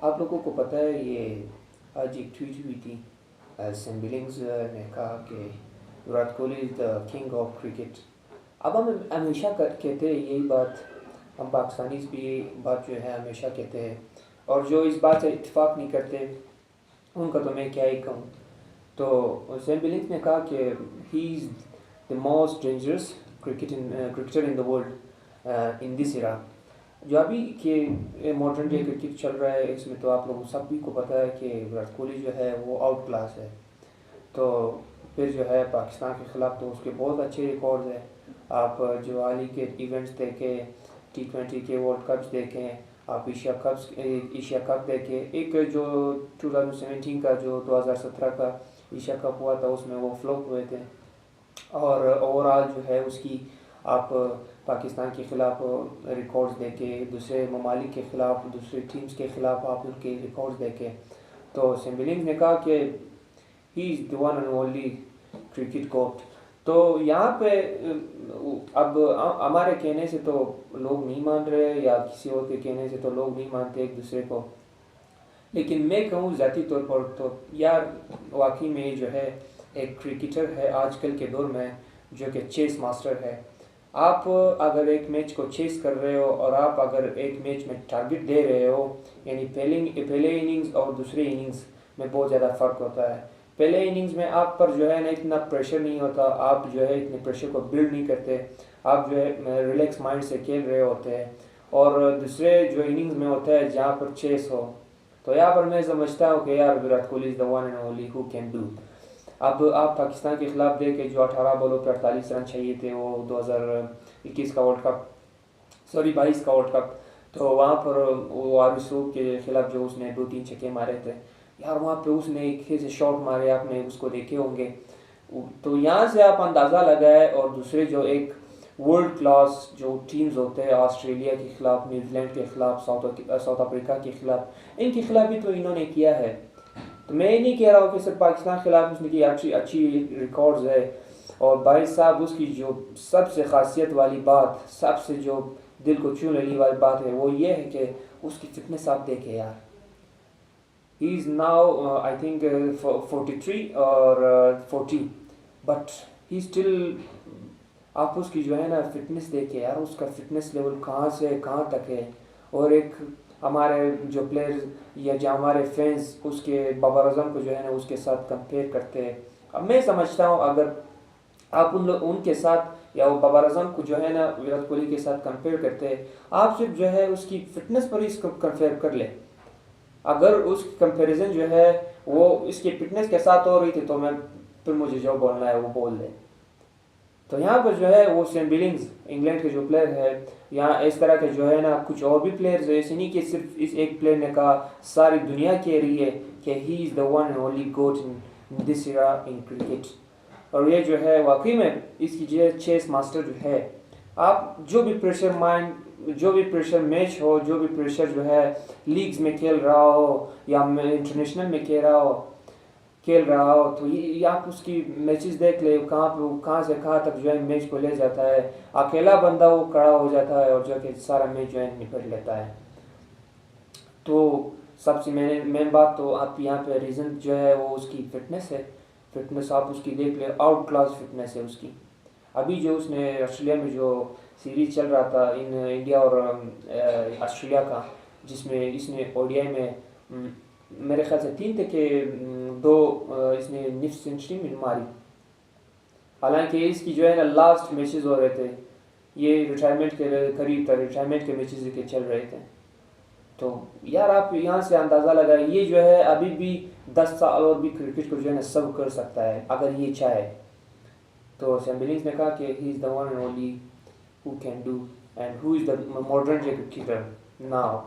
آپ لوگوں کو پتہ ہے یہ آج ایک ٹویٹ ہوئی تھی، سیم بلنگز نے کہا کہ Virat Kohli is the king of cricket. اب ہم ہمیشہ کہتے ہیں یہی بات، ہم پاکستانیز بھی یہ بات جو ہے ہمیشہ کہتے ہیں، اور جو اس بات سے اتفاق نہیں کرتے ان کا تو میں کیا ہی کہوں۔ تو سیم بلنگز نے کہا کہ he is the most dangerous cricketer in the world in this era. جو ابھی کہ ماڈرن ڈے کرکٹ چل رہا ہے اس میں تو آپ لوگوں سبھی کو پتہ ہے کہ وراٹ کوہلی جو ہے وہ آؤٹ کلاس ہے۔ تو پھر جو ہے پاکستان کے خلاف تو اس کے بہت اچھے ریکارڈز ہیں۔ آپ جو حال ہی کے ایونٹس دیکھیں، T20 کے ورلڈ کپس دیکھیں، آپ ایشیا کپ دیکھیں، ایک جو 2017 کا جو 2017 کا ایشیا کپ ہوا تھا اس میں وہ فلوپ ہوئے تھے، اور اوورآل جو ہے اس کی آپ پاکستان کے خلاف ریکارڈز دیکھیں، دوسرے ممالک کے خلاف، دوسرے ٹیمز کے خلاف آپ ان کے ریکارڈز دیکھیں۔ تو سیم بلنگز نے کہا کہ he is the one and only cricket goat. تو یہاں پہ اب ہمارے کہنے سے تو لوگ نہیں مان رہے، یا کسی اور کے کہنے سے تو لوگ نہیں مانتے ایک دوسرے کو، لیکن میں کہوں ذاتی طور پر تو یار واقعی میں جو ہے ایک کرکٹر ہے آج کل کے دور میں جو کہ چیس ماسٹر ہے۔ آپ اگر ایک میچ کو چیس کر رہے ہو اور آپ اگر ایک میچ میں ٹارگٹ دے رہے ہو، یعنی پہلے اننگز اور دوسرے اننگز میں بہت زیادہ فرق ہوتا ہے۔ پہلے اننگز میں آپ پر جو ہے نا اتنا پریشر نہیں ہوتا، آپ جو ہے اتنے پریشر کو بلڈ نہیں کرتے، آپ جو ہے ریلیکس مائنڈ سے کھیل رہے ہوتے ہیں، اور دوسرے جو اننگز میں ہوتا ہے جہاں پر چیس ہو، تو یہاں پر میں سمجھتا ہوں کہ یار Virat Kohli is the one and only who can do. اب آپ پاکستان کے خلاف دیکھیں جو 18 بالوں پہ 48 رن چاہیے تھے، وہ 2021 کا ورلڈ کپ 22 کا ورلڈ کپ، تو وہاں پر وہ آرسو کے خلاف جو اس نے 2-3 چھکے مارے تھے یار، وہاں پہ اس نے ایک سے شاٹ مارے، آپ نے اس کو دیکھے ہوں گے۔ تو یہاں سے آپ اندازہ لگائے، اور دوسرے جو ایک ورلڈ کلاس جو ٹیمز ہوتے ہیں، آسٹریلیا کے خلاف، نیوزی لینڈ کے خلاف، ساؤتھ افریقہ کے خلاف، ان کے خلاف بھی تو انہوں نے کیا ہے۔ تو میں یہ نہیں کہہ رہا ہوں کہ صرف پاکستان کے خلاف اس نے کی اچھی ریکارڈز ہے، اور بھائی صاحب اس کی جو سب سے خاصیت والی بات، سب سے جو دل کو چھو لینے والی بات ہے وہ یہ ہے کہ اس کی فٹنس آپ دیکھیں یار۔ ہی از ناؤ آئی تھنک 43 اور 40، بٹ ہی اسٹل، آپ اس کی جو ہے نا فٹنس دیکھیں یار، اس کا فٹنس لیول کہاں سے کہاں تک ہے۔ اور ایک ہمارے جو پلیئرز یا جو ہمارے فینس اس کے بابر اعظم کو جو ہے نا اس کے ساتھ کمپیئر کرتے ہیں۔ اب میں سمجھتا ہوں اگر آپ ان کے ساتھ یا وہ بابر اعظم کو جو ہے نا وراٹ کوہلی کے ساتھ کمپیئر کرتے ہیں، آپ صرف جو ہے اس کی فٹنس پر ہی اس کو کمپیئر کر لیں۔ اگر اس کی کمپیریزن جو ہے وہ اس کی فٹنس کے ساتھ ہو رہی تھی تو پھر مجھے جو بولنا ہے وہ بول دیں۔ تو یہاں پر جو ہے وہ سیم بلنگز انگلینڈ کے جو پلیئر ہے، یہاں اس طرح کے جو ہے نا کچھ اور بھی پلیئرز ہیں، ایسے نہیں کہ صرف اس ایک پلیئر نے کہا، ساری دنیا کہہ رہی ہے کہ he is the one and only goat in this era in cricket. اور یہ جو ہے واقعی میں اس کی جو چیس ماسٹر جو ہے، آپ جو بھی پریشر میچ ہو، جو بھی پریشر جو ہے لیگز میں کھیل رہا ہو یا انٹرنیشنل میں کھیل رہا ہو، تو یہ آپ اس کی میچز دیکھ لیں، کہاں سے کہاں تک جو ہے میچ کو لے جاتا ہے، اکیلا بندہ وہ کھڑا ہو جاتا ہے اور جو کہ سارا میچ جو ہے نپٹ لیتا ہے۔ تو سب سے مین بات تو آپ یہاں پہ ریزن جو ہے وہ اس کی فٹنس ہے۔ فٹنس آپ اس کی دیکھ لیں، آؤٹ کلاس فٹنس ہے اس کی۔ ابھی جو اس نے آسٹریلیا میں جو سیریز چل رہا تھا انڈیا اور آسٹریلیا کا، جس میں اس نے ODI میں میرے خیال سے 3 تھے کہ 2 اس نے نصف سینچری میں ماری، حالانکہ اس کی جو ہے نا لاسٹ میچز ہو رہے تھے، یہ ریٹائرمنٹ کے قریب تھا، ریٹائرمنٹ کے میچز کے چل رہے تھے۔ تو یار آپ یہاں سے اندازہ لگائیں، یہ جو ہے ابھی بھی 10 سال اور بھی کرکٹ کو جو ہے نا سرو کر سکتا ہے اگر یہ چاہے۔ تو سیم بلنگز نے کہا کہ he is the one and only who can do and who is the modern day cricketer now.